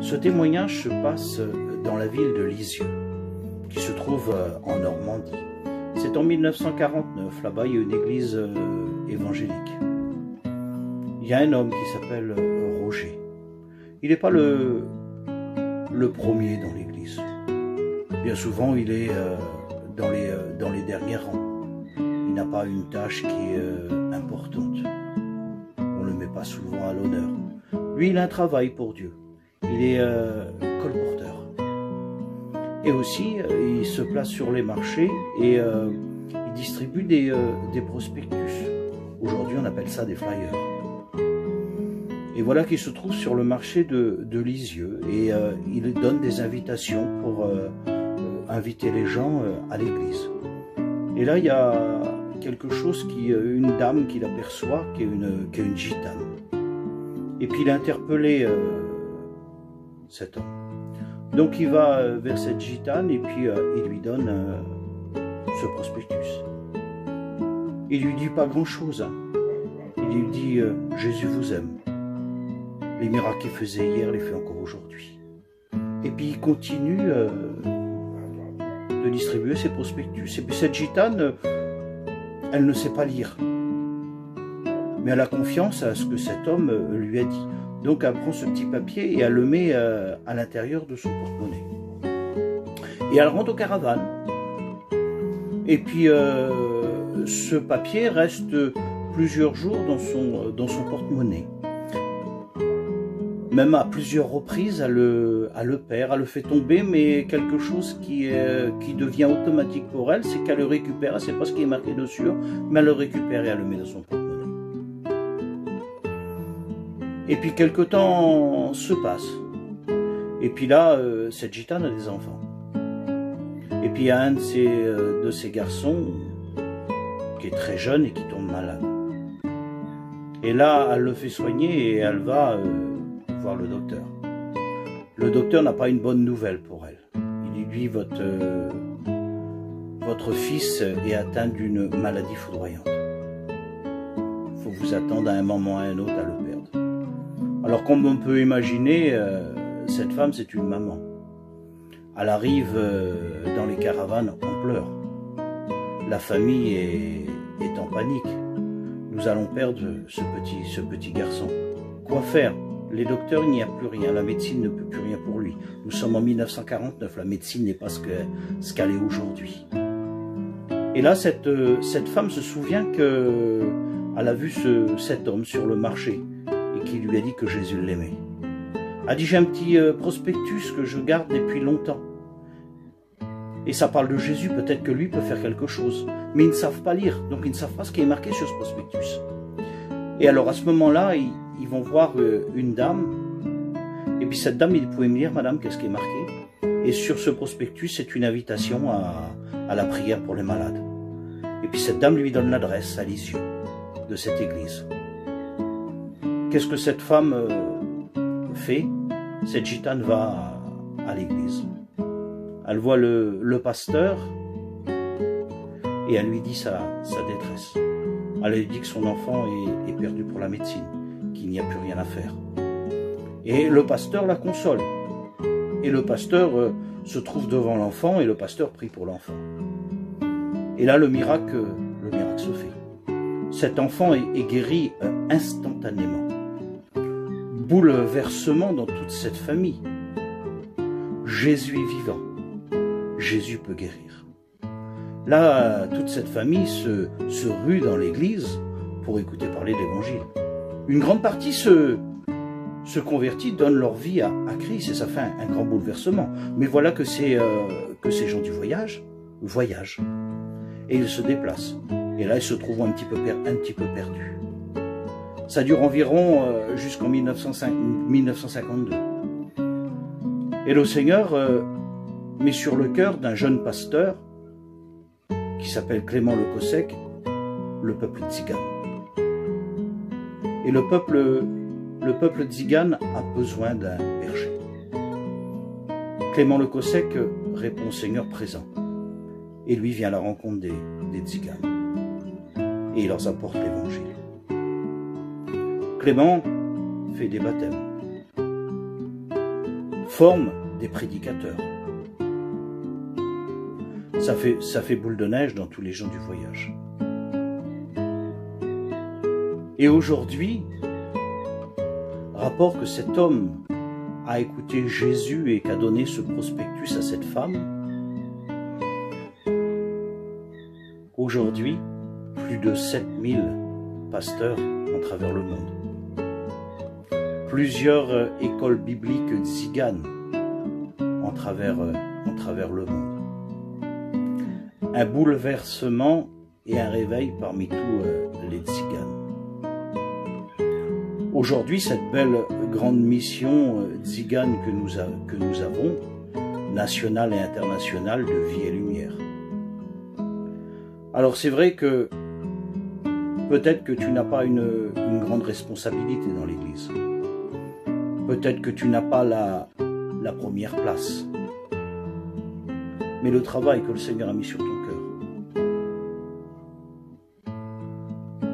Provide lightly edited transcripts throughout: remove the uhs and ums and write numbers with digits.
Ce témoignage se passe dans la ville de Lisieux, qui se trouve en Normandie. C'est en 1949, là-bas il y a une église évangélique. Il y a un homme qui s'appelle Roger. Il n'est pas le premier dans l'église. Bien souvent il est dans les derniers rangs. Il n'a pas une tâche qui est importante. On ne le met pas souvent à l'honneur. Lui, il a un travail pour Dieu. Il est colporteur. Et aussi, il se place sur les marchés et il distribue des prospectus. Aujourd'hui, on appelle ça des flyers. Et voilà qu'il se trouve sur le marché de Lisieux et il donne des invitations pour inviter les gens à l'église. Et là, il y a quelque chose une dame qui l'aperçoit, qui est une gitane. Et puis il a interpellé cet homme. Donc il va vers cette gitane et puis il lui donne ce prospectus. Il lui dit pas grand-chose. Hein. Il lui dit Jésus vous aime. Les miracles qu'il faisait hier, les fait encore aujourd'hui. Et puis il continue de distribuer ses prospectus. Et puis cette gitane, elle ne sait pas lire. Mais elle a confiance à ce que cet homme lui a dit. Donc elle prend ce petit papier et elle le met à l'intérieur de son porte-monnaie. Et elle rentre aux caravanes. Et puis ce papier reste plusieurs jours dans son porte-monnaie. Même à plusieurs reprises, elle le perd, elle le fait tomber, mais quelque chose qui devient automatique pour elle, c'est qu'elle le récupère. Elle ne sait pas ce qui est marqué dessus, mais elle le récupère et elle le met dans son porte-monnaie. Et puis quelque temps se passe. Et puis là, cette gitane a des enfants. Et puis il y a un de ces garçons qui est très jeune et qui tombe malade. Et là, elle le fait soigner et elle va voir le docteur. Le docteur n'a pas une bonne nouvelle pour elle. Il lui dit votre fils est atteint d'une maladie foudroyante. Il faut vous attendre à un moment ou à un autre à le perdre. Alors comme on peut imaginer, cette femme c'est une maman. Elle arrive dans les caravanes en pleurs. La famille est en panique. Nous allons perdre ce petit garçon. Quoi faire? Les docteurs, il n'y a plus rien. La médecine ne peut plus rien pour lui. Nous sommes en 1949. La médecine n'est pas ce qu'elle est aujourd'hui. Et là, cette femme se souvient qu'elle a vu cet homme sur le marché et qui lui a dit que Jésus l'aimait. Elle dit, j'ai un petit prospectus que je garde depuis longtemps. Et ça parle de Jésus, peut-être que lui peut faire quelque chose. Mais ils ne savent pas lire, donc ils ne savent pas ce qui est marqué sur ce prospectus. Et alors à ce moment-là, ils vont voir une dame. Et puis cette dame, il pouvait me dire, madame, qu'est-ce qui est marqué? Et sur ce prospectus, c'est une invitation à la prière pour les malades. Et puis cette dame lui donne l'adresse à Lisieux de cette église. Qu'est-ce que cette femme fait? Cette gitane va à l'église. Elle voit le pasteur et elle lui dit sa détresse. Elle lui dit que son enfant est perdu pour la médecine, qu'il n'y a plus rien à faire. Et le pasteur la console. Et le pasteur se trouve devant l'enfant et le pasteur prie pour l'enfant. Et là, le miracle se fait. Cet enfant est guéri instantanément. Bouleversement dans toute cette famille. Jésus est vivant. Jésus peut guérir. Là, toute cette famille se rue dans l'église pour écouter parler de l'évangile. Une grande partie se convertit, donne leur vie à Christ et ça fait un grand bouleversement. Mais voilà que ces gens du voyage voyagent et ils se déplacent. Et là, ils se trouvent un petit peu perdus. Ça dure environ jusqu'en 1952. Et le Seigneur met sur le cœur d'un jeune pasteur qui s'appelle Clément Le Cossec, le peuple tzigane. Et le peuple tzigane a besoin d'un berger. Clément Le Cossec répond au Seigneur présent. Et lui vient à la rencontre des tziganes. Et il leur apporte l'évangile. Clément fait des baptêmes. forment des prédicateurs. Ça fait boule de neige dans tous les gens du voyage. Et aujourd'hui, rapport que cet homme a écouté Jésus et qu'a donné ce prospectus à cette femme, aujourd'hui, plus de 7000 pasteurs à travers le monde. Plusieurs écoles bibliques tziganes en travers le monde. Un bouleversement et un réveil parmi tous les tziganes. Aujourd'hui, cette belle grande mission tzigane que nous avons, nationale et internationale, de vie et lumière. Alors c'est vrai que peut-être que tu n'as pas une grande responsabilité dans l'Église. Peut-être que tu n'as pas la première place. Mais le travail que le Seigneur a mis sur ton cœur,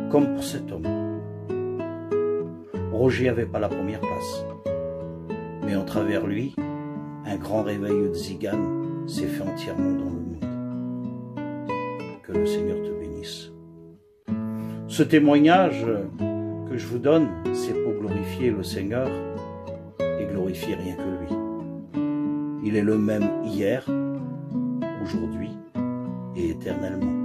comme pour cet homme, Roger n'avait pas la première place. Mais en travers lui, un grand réveil tzigane s'est fait entièrement dans le monde. Que le Seigneur te bénisse. Ce témoignage que je vous donne, c'est pour glorifier le Seigneur et glorifier rien que lui. Il est le même hier, aujourd'hui et éternellement.